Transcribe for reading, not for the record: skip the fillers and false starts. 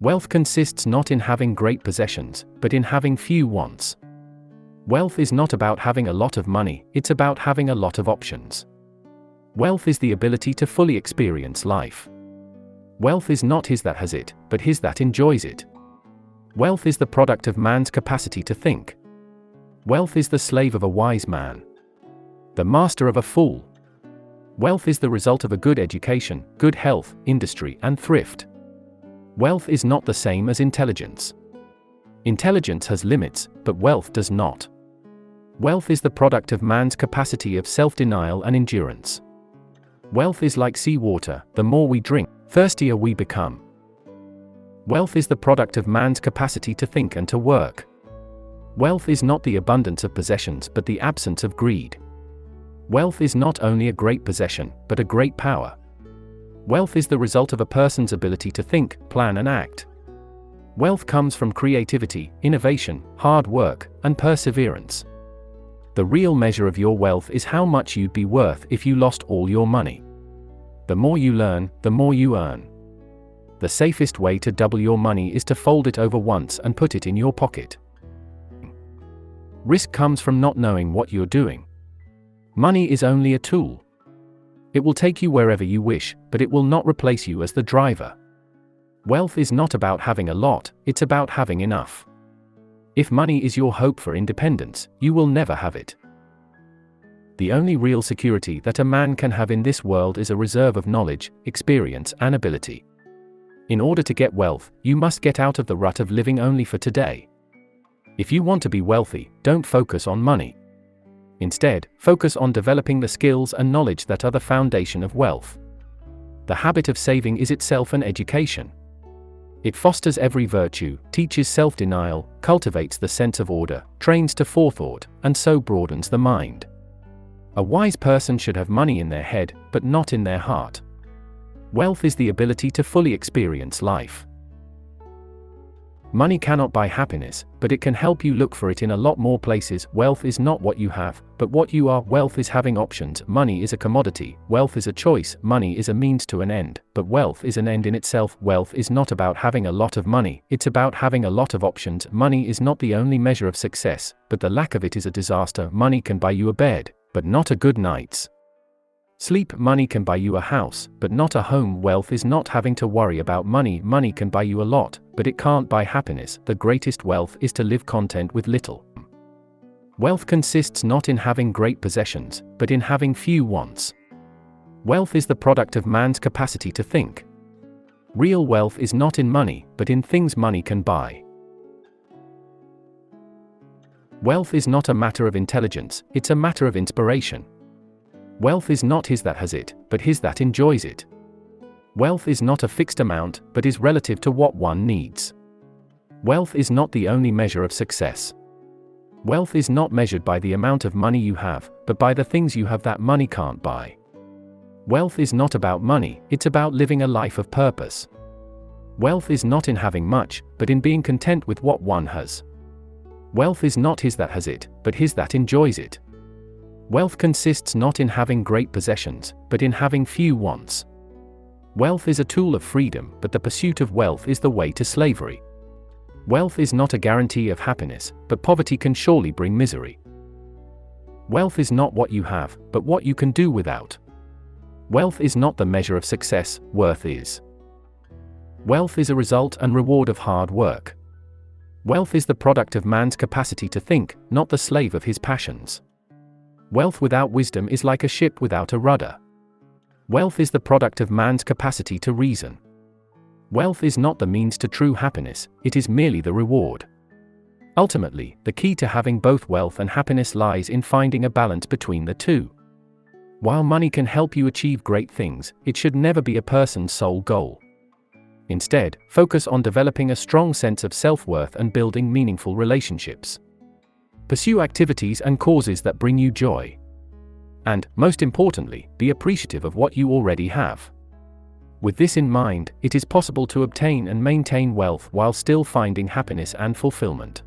Wealth consists not in having great possessions, but in having few wants. Wealth is not about having a lot of money, it's about having a lot of options. Wealth is the ability to fully experience life. Wealth is not his that has it, but his that enjoys it. Wealth is the product of man's capacity to think. Wealth is the slave of a wise man, the master of a fool. Wealth is the result of a good education, good health, industry, and thrift. Wealth is not the same as intelligence. Intelligence has limits, but wealth does not. Wealth is the product of man's capacity of self-denial and endurance. Wealth is like seawater, the more we drink, thirstier we become. Wealth is the product of man's capacity to think and to work. Wealth is not the abundance of possessions but the absence of greed. Wealth is not only a great possession, but a great power. Wealth is the result of a person's ability to think, plan and act. Wealth comes from creativity, innovation, hard work, and perseverance. The real measure of your wealth is how much you'd be worth if you lost all your money. The more you learn, the more you earn. The safest way to double your money is to fold it over once and put it in your pocket. Risk comes from not knowing what you're doing. Money is only a tool. It will take you wherever you wish, but it will not replace you as the driver. Wealth is not about having a lot, it's about having enough. If money is your hope for independence, you will never have it. The only real security that a man can have in this world is a reserve of knowledge, experience, and ability. In order to get wealth, you must get out of the rut of living only for today. If you want to be wealthy, don't focus on money. Instead, focus on developing the skills and knowledge that are the foundation of wealth. The habit of saving is itself an education. It fosters every virtue, teaches self-denial, cultivates the sense of order, trains to forethought, and so broadens the mind. A wise person should have money in their head, but not in their heart. Wealth is the ability to fully experience life. Money cannot buy happiness, but it can help you look for it in a lot more places. Wealth is not what you have, but what you are. Wealth is having options. Money is a commodity. Wealth is a choice. Money is a means to an end, but wealth is an end in itself. Wealth is not about having a lot of money, it's about having a lot of options. Money is not the only measure of success, but the lack of it is a disaster. Money can buy you a bed, but not a good night's sleep. Money can buy you a house, but not a home. Wealth is not having to worry about money. Money can buy you a lot, but it can't buy happiness. The greatest wealth is to live content with little. Wealth consists not in having great possessions, but in having few wants. Wealth is the product of man's capacity to think. Real wealth is not in money, but in things money can buy. Wealth is not a matter of intelligence, it's a matter of inspiration. Wealth is not his that has it, but his that enjoys it. Wealth is not a fixed amount, but is relative to what one needs. Wealth is not the only measure of success. Wealth is not measured by the amount of money you have, but by the things you have that money can't buy. Wealth is not about money, it's about living a life of purpose. Wealth is not in having much, but in being content with what one has. Wealth is not his that has it, but his that enjoys it. Wealth consists not in having great possessions, but in having few wants. Wealth is a tool of freedom, but the pursuit of wealth is the way to slavery. Wealth is not a guarantee of happiness, but poverty can surely bring misery. Wealth is not what you have, but what you can do without. Wealth is not the measure of success, worth is. Wealth is a result and reward of hard work. Wealth is the product of man's capacity to think, not the slave of his passions. Wealth without wisdom is like a ship without a rudder. Wealth is the product of man's capacity to reason. Wealth is not the means to true happiness, it is merely the reward. Ultimately, the key to having both wealth and happiness lies in finding a balance between the two. While money can help you achieve great things, it should never be a person's sole goal. Instead, focus on developing a strong sense of self-worth and building meaningful relationships. Pursue activities and causes that bring you joy. And, most importantly, be appreciative of what you already have. With this in mind, it is possible to obtain and maintain wealth while still finding happiness and fulfillment.